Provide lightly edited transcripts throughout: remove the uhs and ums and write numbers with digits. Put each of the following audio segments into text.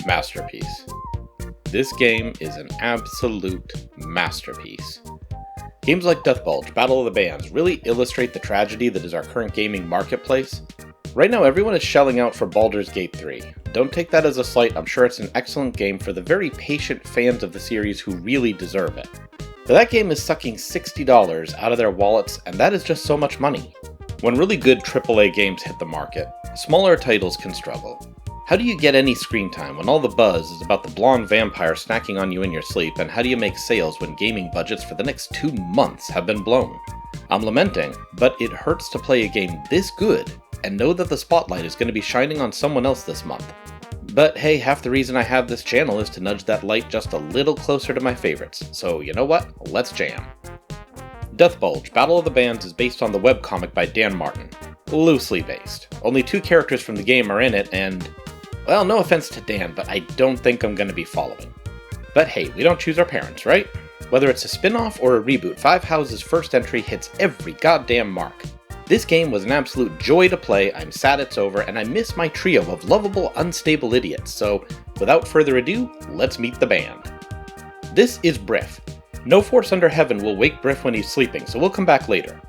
Masterpiece. This game is an absolute masterpiece. Games like Deathbulge, Battle of the Bands really illustrate the tragedy that is our current gaming marketplace. Right now everyone is shelling out for Baldur's Gate 3. Don't take that as a slight, I'm sure it's an excellent game for the very patient fans of the series who really deserve it. But that game is sucking $60 out of their wallets, and that is just so much money. When really good AAA games hit the market, smaller titles can struggle. How do you get any screen time when all the buzz is about the blonde vampire snacking on you in your sleep, and how do you make sales when gaming budgets for the next 2 months have been blown? I'm lamenting, but it hurts to play a game this good and know that the spotlight is going to be shining on someone else this month. But hey, half the reason I have this channel is to nudge that light just a little closer to my favorites, so you know what? Let's jam. Deathbulge, Battle of the Bands is based on the webcomic by Dan Martin. Loosely based. Only 2 characters from the game are in it, and well, no offense to Dan, but I don't think I'm going to be following. But hey, we don't choose our parents, right? Whether it's a spin-off or a reboot, Five House's first entry hits every goddamn mark. This game was an absolute joy to play, I'm sad it's over, and I miss my trio of lovable, unstable idiots, so without further ado, let's meet the band. This is Briff. No force under heaven will wake Briff when he's sleeping, so we'll come back later.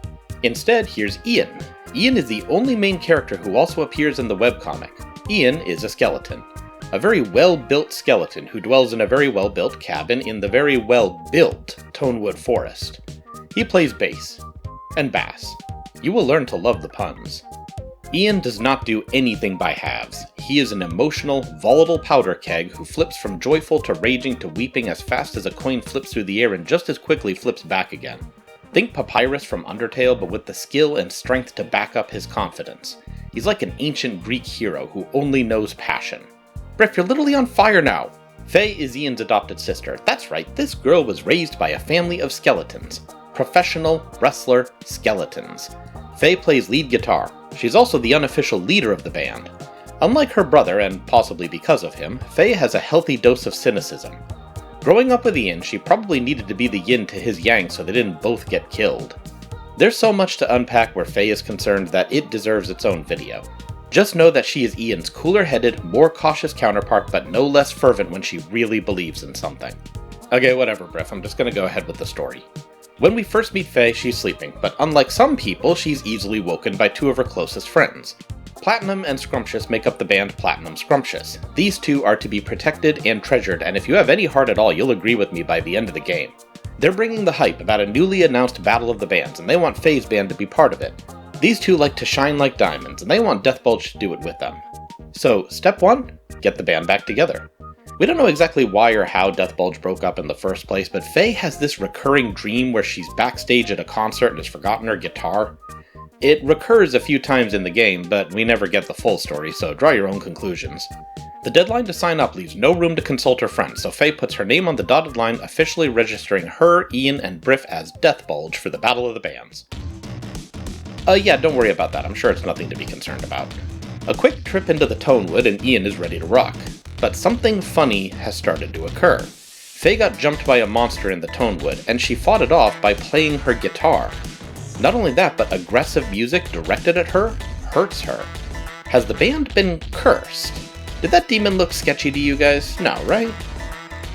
Instead, here's Ian. Ian is the only main character who also appears in the webcomic. Ian is a skeleton. A very well-built skeleton who dwells in a very well-built cabin in the very well-built Tonewood Forest. He plays bass. And bass. You will learn to love the puns. Ian does not do anything by halves. He is an emotional, volatile powder keg who flips from joyful to raging to weeping as fast as a coin flips through the air and just as quickly flips back again. Think Papyrus from Undertale, but with the skill and strength to back up his confidence. He's like an ancient Greek hero who only knows passion. Briff, you're literally on fire now! Faye is Ian's adopted sister. That's right, this girl was raised by a family of skeletons. Professional wrestler skeletons. Faye plays lead guitar. She's also the unofficial leader of the band. Unlike her brother, and possibly because of him, Faye has a healthy dose of cynicism. Growing up with Ian, she probably needed to be the yin to his yang so they didn't both get killed. There's so much to unpack where Faye is concerned that it deserves its own video. Just know that she is Ian's cooler-headed, more cautious counterpart, but no less fervent when she really believes in something. Okay, whatever, Briff, I'm just gonna go ahead with the story. When we first meet Faye, she's sleeping, but unlike some people, she's easily woken by 2 of her closest friends. Platinum and Scrumptious make up the band Platinum Scrumptious. These 2 are to be protected and treasured, and if you have any heart at all, you'll agree with me by the end of the game. They're bringing the hype about a newly announced Battle of the Bands, and they want Faye's band to be part of it. These 2 like to shine like diamonds, and they want Deathbulge to do it with them. So, step 1, get the band back together. We don't know exactly why or how Deathbulge broke up in the first place, but Faye has this recurring dream where she's backstage at a concert and has forgotten her guitar. It recurs a few times in the game, but we never get the full story, so draw your own conclusions. The deadline to sign up leaves no room to consult her friends, so Faye puts her name on the dotted line, officially registering her, Ian, and Briff as Deathbulge for the Battle of the Bands. Yeah, don't worry about that, I'm sure it's nothing to be concerned about. A quick trip into the Tonewood and Ian is ready to rock. But something funny has started to occur. Faye got jumped by a monster in the Tonewood, and she fought it off by playing her guitar. Not only that, but aggressive music directed at her hurts her. Has the band been cursed? Did that demon look sketchy to you guys? No, right?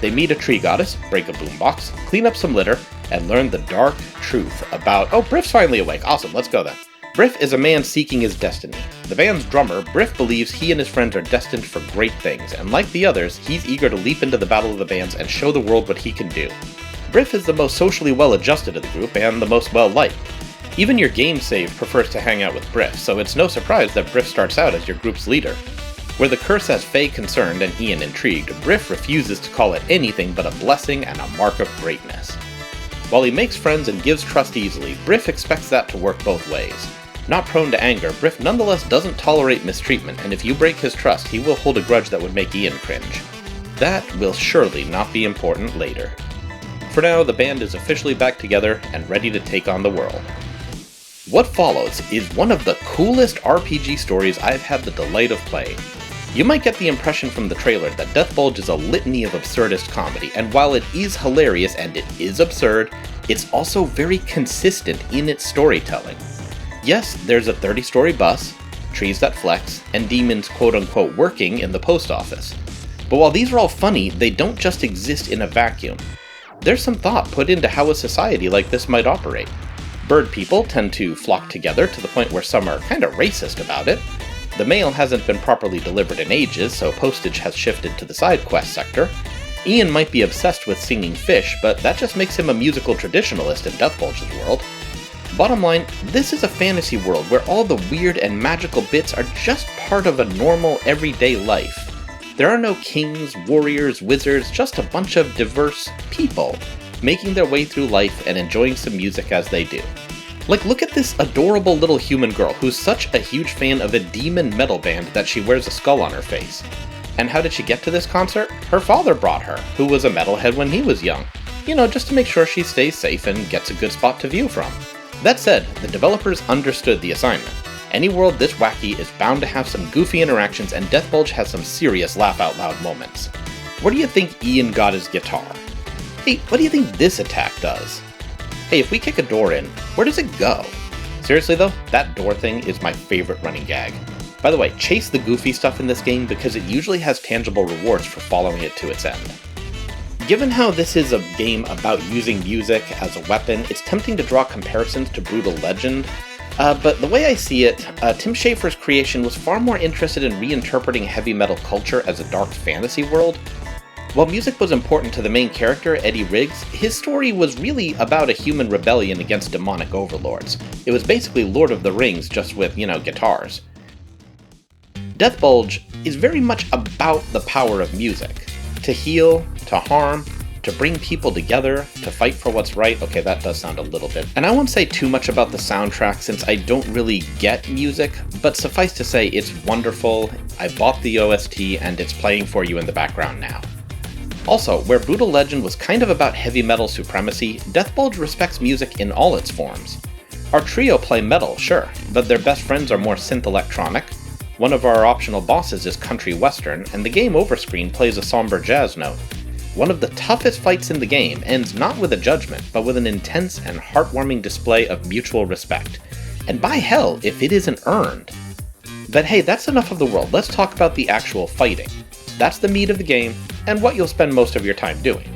They meet a tree goddess, break a boombox, clean up some litter, and learn the dark truth about— oh, Briff's finally awake. Awesome, let's go then. Briff is a man seeking his destiny. The band's drummer, Briff, believes he and his friends are destined for great things, and like the others, he's eager to leap into the Battle of the Bands and show the world what he can do. Briff is the most socially well-adjusted of the group, and the most well-liked. Even your game save prefers to hang out with Briff, so it's no surprise that Briff starts out as your group's leader. Where the curse has Faye concerned and Ian intrigued, Briff refuses to call it anything but a blessing and a mark of greatness. While he makes friends and gives trust easily, Briff expects that to work both ways. Not prone to anger, Briff nonetheless doesn't tolerate mistreatment, and if you break his trust, he will hold a grudge that would make Ian cringe. That will surely not be important later. For now, the band is officially back together and ready to take on the world. What follows is one of the coolest RPG stories I've had the delight of playing. You might get the impression from the trailer that Deathbulge is a litany of absurdist comedy, and while it is hilarious and it is absurd, it's also very consistent in its storytelling. Yes, there's a 30-story bus, trees that flex, and demons quote-unquote working in the post office. But while these are all funny, they don't just exist in a vacuum. There's some thought put into how a society like this might operate. Bird people tend to flock together to the point where some are kinda racist about it. The mail hasn't been properly delivered in ages, so postage has shifted to the side quest sector. Ian might be obsessed with singing fish, but that just makes him a musical traditionalist in Deathbulge's world. Bottom line, this is a fantasy world where all the weird and magical bits are just part of a normal, everyday life. There are no kings, warriors, wizards, just a bunch of diverse people making their way through life and enjoying some music as they do. Like, look at this adorable little human girl who's such a huge fan of a demon metal band that she wears a skull on her face. And how did she get to this concert? Her father brought her, who was a metalhead when he was young. You know, just to make sure she stays safe and gets a good spot to view from. That said, the developers understood the assignment. Any world this wacky is bound to have some goofy interactions, and Deathbulge has some serious laugh-out-loud moments. Where do you think Ian got his guitar? Hey, what do you think this attack does? Hey, if we kick a door in, where does it go? Seriously though, that door thing is my favorite running gag. By the way, chase the goofy stuff in this game because it usually has tangible rewards for following it to its end. Given how this is a game about using music as a weapon, it's tempting to draw comparisons to Brutal Legend, but the way I see it, Tim Schafer's creation was far more interested in reinterpreting heavy metal culture as a dark fantasy world. While music was important to the main character, Eddie Riggs, his story was really about a human rebellion against demonic overlords. It was basically Lord of the Rings, just with, guitars. Deathbulge is very much about the power of music. To heal, to harm, to bring people together, to fight for what's right. Okay, that does sound a little bit. And I won't say too much about the soundtrack since I don't really get music, but suffice to say it's wonderful. I bought the OST and it's playing for you in the background now. Also, where Brutal Legend was kind of about heavy metal supremacy, Deathbulge respects music in all its forms. Our trio play metal, sure, but their best friends are more synth-electronic. One of our optional bosses is country western, and the game over screen plays a somber jazz note. One of the toughest fights in the game ends not with a judgment, but with an intense and heartwarming display of mutual respect. And by hell, if it isn't earned. But hey, that's enough of the world, let's talk about the actual fighting. That's the meat of the game, and what you'll spend most of your time doing.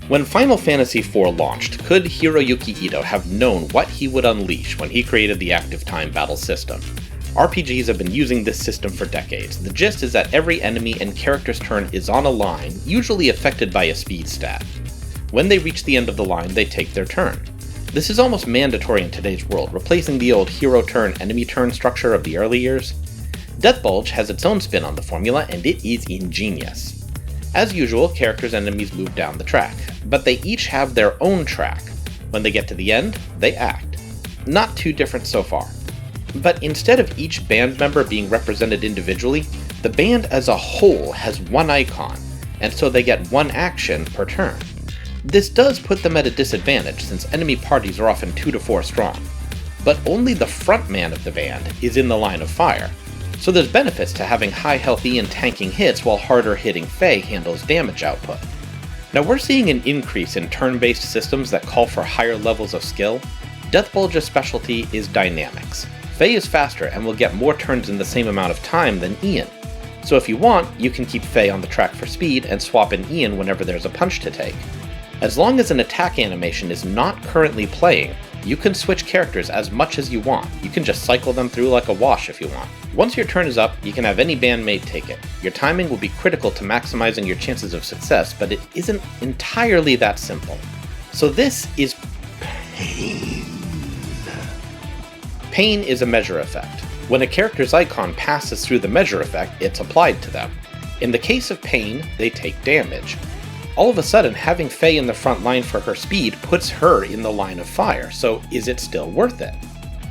When Final Fantasy IV launched, could Hiroyuki Ito have known what he would unleash when he created the active time battle system? RPGs have been using this system for decades. The gist is that every enemy and character's turn is on a line, usually affected by a speed stat. When they reach the end of the line, they take their turn. This is almost mandatory in today's world, replacing the old hero turn, enemy turn structure of the early years. Deathbulge has its own spin on the formula, and it is ingenious. As usual, characters and enemies move down the track, but they each have their own track. When they get to the end, they act. Not too different so far. But instead of each band member being represented individually, the band as a whole has one icon, and so they get one action per turn. This does put them at a disadvantage since enemy parties are often 2 to 4 strong, but only the frontman of the band is in the line of fire. So there's benefits to having high health Ian tanking hits while harder hitting Faye handles damage output. Now we're seeing an increase in turn-based systems that call for higher levels of skill. Deathbulge's specialty is dynamics. Faye is faster and will get more turns in the same amount of time than Ian. So if you want, you can keep Faye on the track for speed and swap in Ian whenever there's a punch to take. As long as an attack animation is not currently playing, you can switch characters as much as you want. You can just cycle them through like a wash if you want. Once your turn is up, you can have any bandmate take it. Your timing will be critical to maximizing your chances of success, but it isn't entirely that simple. So this is Pain. Pain is a measure effect. When a character's icon passes through the measure effect, it's applied to them. In the case of Pain, they take damage. All of a sudden, having Faye in the front line for her speed puts her in the line of fire, so is it still worth it?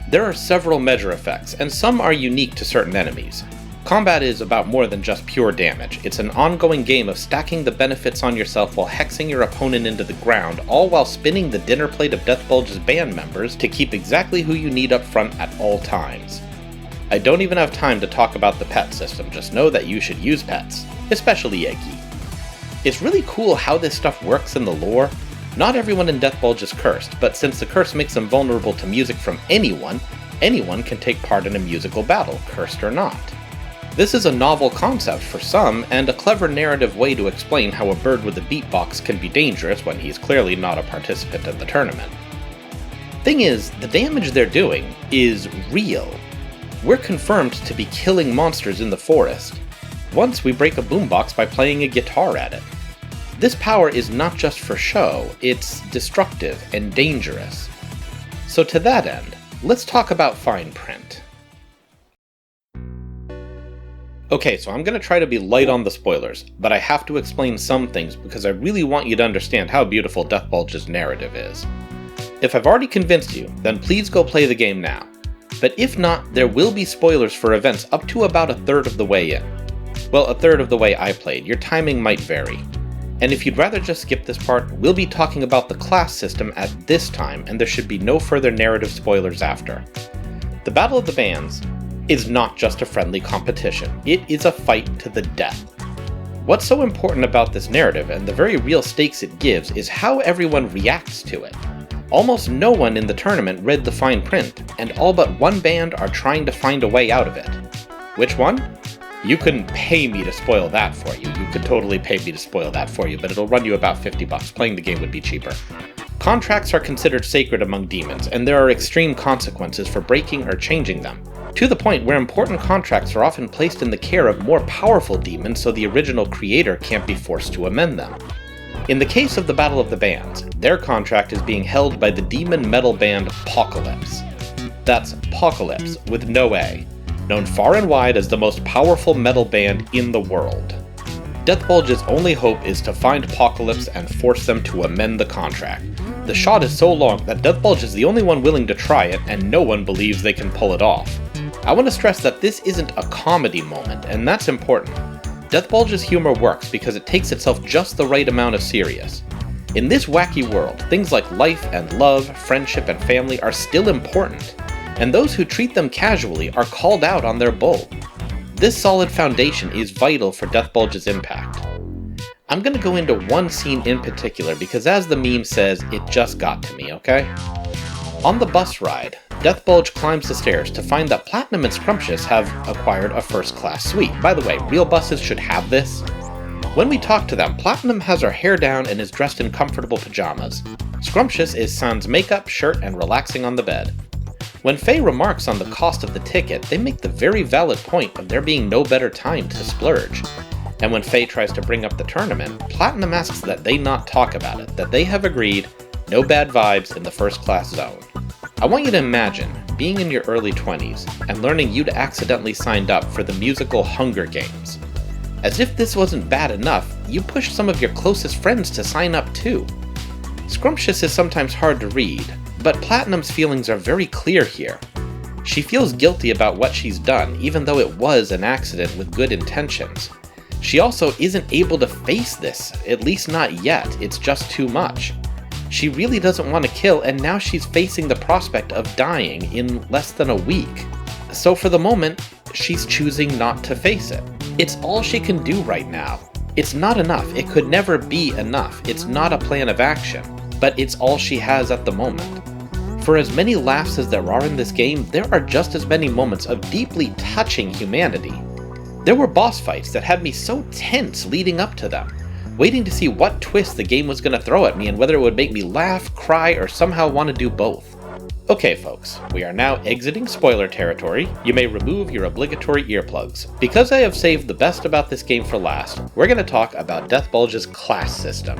There are several measure effects, and some are unique to certain enemies. Combat is about more than just pure damage. It's an ongoing game of stacking the benefits on yourself while hexing your opponent into the ground, all while spinning the dinner plate of Deathbulge's band members to keep exactly who you need up front at all times. I don't even have time to talk about the pet system, just know that you should use pets, especially Yankee. It's really cool how this stuff works in the lore. Not everyone in Deathbulge is cursed, but since the curse makes them vulnerable to music from anyone can take part in a musical battle, cursed or not. This is a novel concept for some, and a clever narrative way to explain how a bird with a beatbox can be dangerous when he's clearly not a participant in the tournament. Thing is, the damage they're doing is real. We're confirmed to be killing monsters in the forest. Once we break a boombox by playing a guitar at it. This power is not just for show, it's destructive and dangerous. So to that end, let's talk about fine print. Okay, so I'm going to try to be light on the spoilers, but I have to explain some things because I really want you to understand how beautiful Deathbulge's narrative is. If I've already convinced you, then please go play the game now. But if not, there will be spoilers for events up to about a third of the way in. Well, a third of the way I played, your timing might vary. And if you'd rather just skip this part, we'll be talking about the class system at this time, and there should be no further narrative spoilers after. The Battle of the Bands is not just a friendly competition, it is a fight to the death. What's so important about this narrative, and the very real stakes it gives, is how everyone reacts to it. Almost no one in the tournament read the fine print, and all but one band are trying to find a way out of it. Which one? You couldn't pay me to spoil that for you. You could totally pay me to spoil that for you, but it'll run you about $50. Playing the game would be cheaper. Contracts are considered sacred among demons, and there are extreme consequences for breaking or changing them, to the point where important contracts are often placed in the care of more powerful demons so the original creator can't be forced to amend them. In the case of the Battle of the Bands, their contract is being held by the demon metal band Apocalypse. That's Apocalypse, with no A, known far and wide as the most powerful metal band in the world. Deathbulge's only hope is to find Apocalypse and force them to amend the contract. The shot is so long that Deathbulge is the only one willing to try it, and no one believes they can pull it off. I want to stress that this isn't a comedy moment, and that's important. Deathbulge's humor works because it takes itself just the right amount of serious. In this wacky world, things like life and love, friendship and family are still important, and those who treat them casually are called out on their bull. This solid foundation is vital for Deathbulge's impact. I'm going to go into one scene in particular because, as the meme says, it just got to me, okay? On the bus ride, Deathbulge climbs the stairs to find that Platinum and Scrumptious have acquired a first-class suite. By the way, real buses should have this. When we talk to them, Platinum has her hair down and is dressed in comfortable pajamas. Scrumptious is sans makeup, shirt, and relaxing on the bed. When Faye remarks on the cost of the ticket, they make the very valid point of there being no better time to splurge. And when Faye tries to bring up the tournament, Platinum asks that they not talk about it, that they have agreed, no bad vibes in the first-class zone. I want you to imagine being in your early 20s and learning you'd accidentally signed up for the musical Hunger Games. As if this wasn't bad enough, you pushed some of your closest friends to sign up too. Scrumptious is sometimes hard to read, but Platinum's feelings are very clear here. She feels guilty about what she's done, even though it was an accident with good intentions. She also isn't able to face this, at least not yet, it's just too much. She really doesn't want to kill, and now she's facing the prospect of dying in less than a week. So for the moment, she's choosing not to face it. It's all she can do right now. It's not enough. It could never be enough. It's not a plan of action, but it's all she has at the moment. For as many laughs as there are in this game, there are just as many moments of deeply touching humanity. There were boss fights that had me so tense leading up to them, waiting to see what twist the game was going to throw at me and whether it would make me laugh, cry, or somehow want to do both. Okay folks, we are now exiting spoiler territory. You may remove your obligatory earplugs. Because I have saved the best about this game for last, we're going to talk about Deathbulge's class system.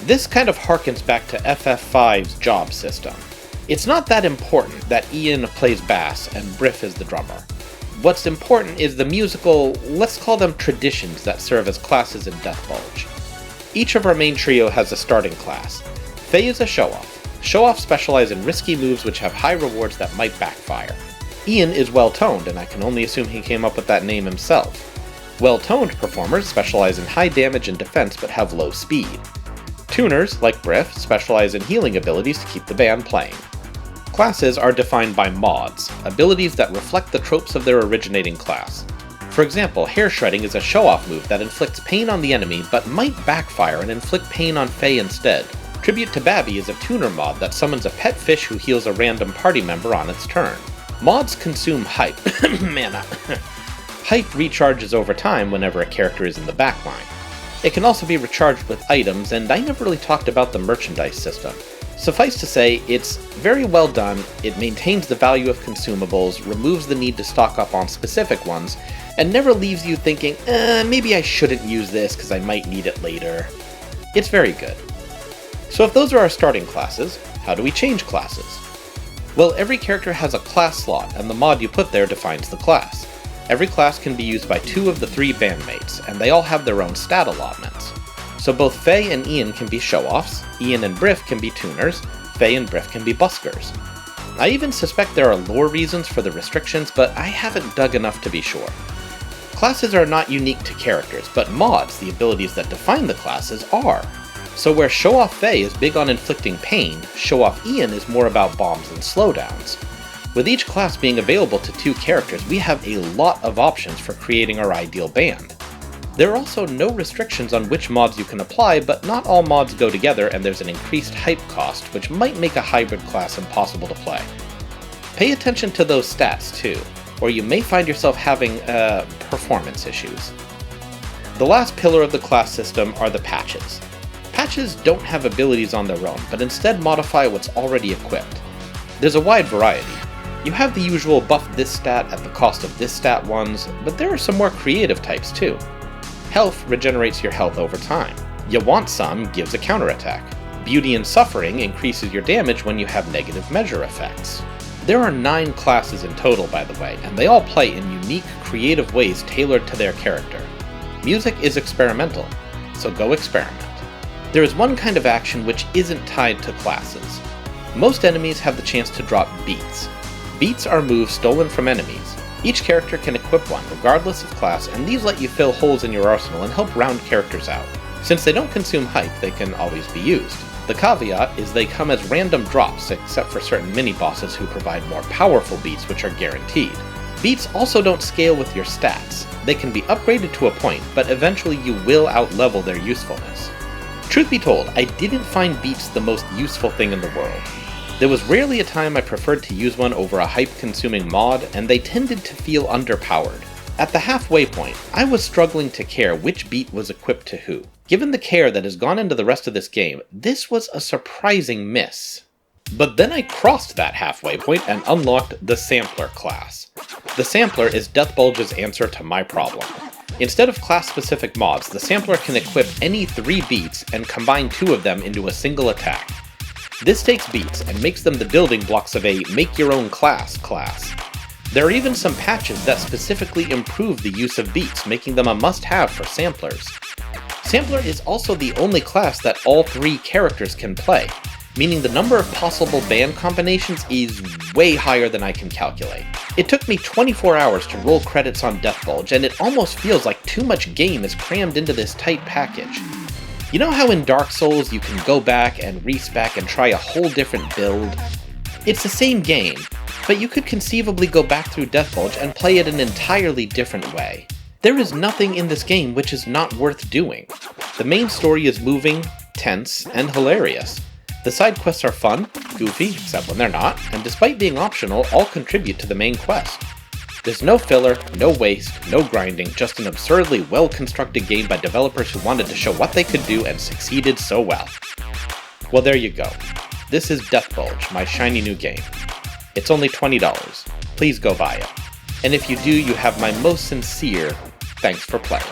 This kind of harkens back to FF5's job system. It's not that important that Ian plays bass and Briff is the drummer. What's important is the musical, let's call them traditions that serve as classes in Deathbulge. Each of our main trio has a starting class. Faye is a show-off. Show-offs specialize in risky moves which have high rewards that might backfire. Ian is well-toned, and I can only assume he came up with that name himself. Well-toned performers specialize in high damage and defense but have low speed. Tuners, like Briff, specialize in healing abilities to keep the band playing. Classes are defined by mods, abilities that reflect the tropes of their originating class. For example, hair shredding is a show-off move that inflicts pain on the enemy but might backfire and inflict pain on Faye instead. Tribute to Babby is a tuner mod that summons a pet fish who heals a random party member on its turn. Mods consume hype. Mana. Hype recharges over time whenever a character is in the backline. It can also be recharged with items, and I never really talked about the merchandise system. Suffice to say, it's very well done, it maintains the value of consumables, removes the need to stock up on specific ones, and never leaves you thinking, maybe I shouldn't use this because I might need it later. It's very good. So if those are our starting classes, how do we change classes? Well, every character has a class slot, and the mod you put there defines the class. Every class can be used by 2 of the 3 bandmates, and they all have their own stat allotments. So both Faye and Ian can be show-offs, Ian and Briff can be tuners, Faye and Briff can be buskers. I even suspect there are lore reasons for the restrictions, but I haven't dug enough to be sure. Classes are not unique to characters, but mods, the abilities that define the classes, are. So where Show-Off Faye is big on inflicting pain, Show-Off Ian is more about bombs and slowdowns. With each class being available to 2 characters, we have a lot of options for creating our ideal band. There are also no restrictions on which mods you can apply, but not all mods go together and there's an increased hype cost, which might make a hybrid class impossible to play. Pay attention to those stats too, or you may find yourself having performance issues. The last pillar of the class system are the patches. Patches don't have abilities on their own, but instead modify what's already equipped. There's a wide variety. You have the usual buff this stat at the cost of this stat ones, but there are some more creative types too. Health regenerates your health over time. You Want Some gives a counterattack. Beauty and Suffering increases your damage when you have negative measure effects. There are 9 classes in total, by the way, and they all play in unique, creative ways tailored to their character. Music is experimental, so go experiment. There is one kind of action which isn't tied to classes. Most enemies have the chance to drop beats. Beats are moves stolen from enemies. Each character can equip one, regardless of class, and these let you fill holes in your arsenal and help round characters out. Since they don't consume hype, they can always be used. The caveat is they come as random drops, except for certain mini-bosses who provide more powerful beats which are guaranteed. Beats also don't scale with your stats. They can be upgraded to a point, but eventually you will outlevel their usefulness. Truth be told, I didn't find beats the most useful thing in the world. There was rarely a time I preferred to use one over a hype-consuming mod, and they tended to feel underpowered. At the halfway point, I was struggling to care which beat was equipped to who. Given the care that has gone into the rest of this game, this was a surprising miss. But then I crossed that halfway point and unlocked the Sampler class. The Sampler is Deathbulge's answer to my problem. Instead of class-specific mods, the Sampler can equip any 3 beats and combine 2 of them into a single attack. This takes beats and makes them the building blocks of a make-your-own-class class. There are even some patches that specifically improve the use of beats, making them a must-have for samplers. Sampler is also the only class that all 3 characters can play, meaning the number of possible band combinations is way higher than I can calculate. It took me 24 hours to roll credits on Deathbulge, and it almost feels like too much game is crammed into this tight package. You know how in Dark Souls you can go back and respec and try a whole different build? It's the same game, but you could conceivably go back through Deathbulge and play it an entirely different way. There is nothing in this game which is not worth doing. The main story is moving, tense, and hilarious. The side quests are fun, goofy, except when they're not, and despite being optional, all contribute to the main quest. There's no filler, no waste, no grinding, just an absurdly well-constructed game by developers who wanted to show what they could do and succeeded so well. Well, there you go. This is Deathbulge, my shiny new game. It's only $20. Please go buy it. And if you do, you have my most sincere thanks for playing.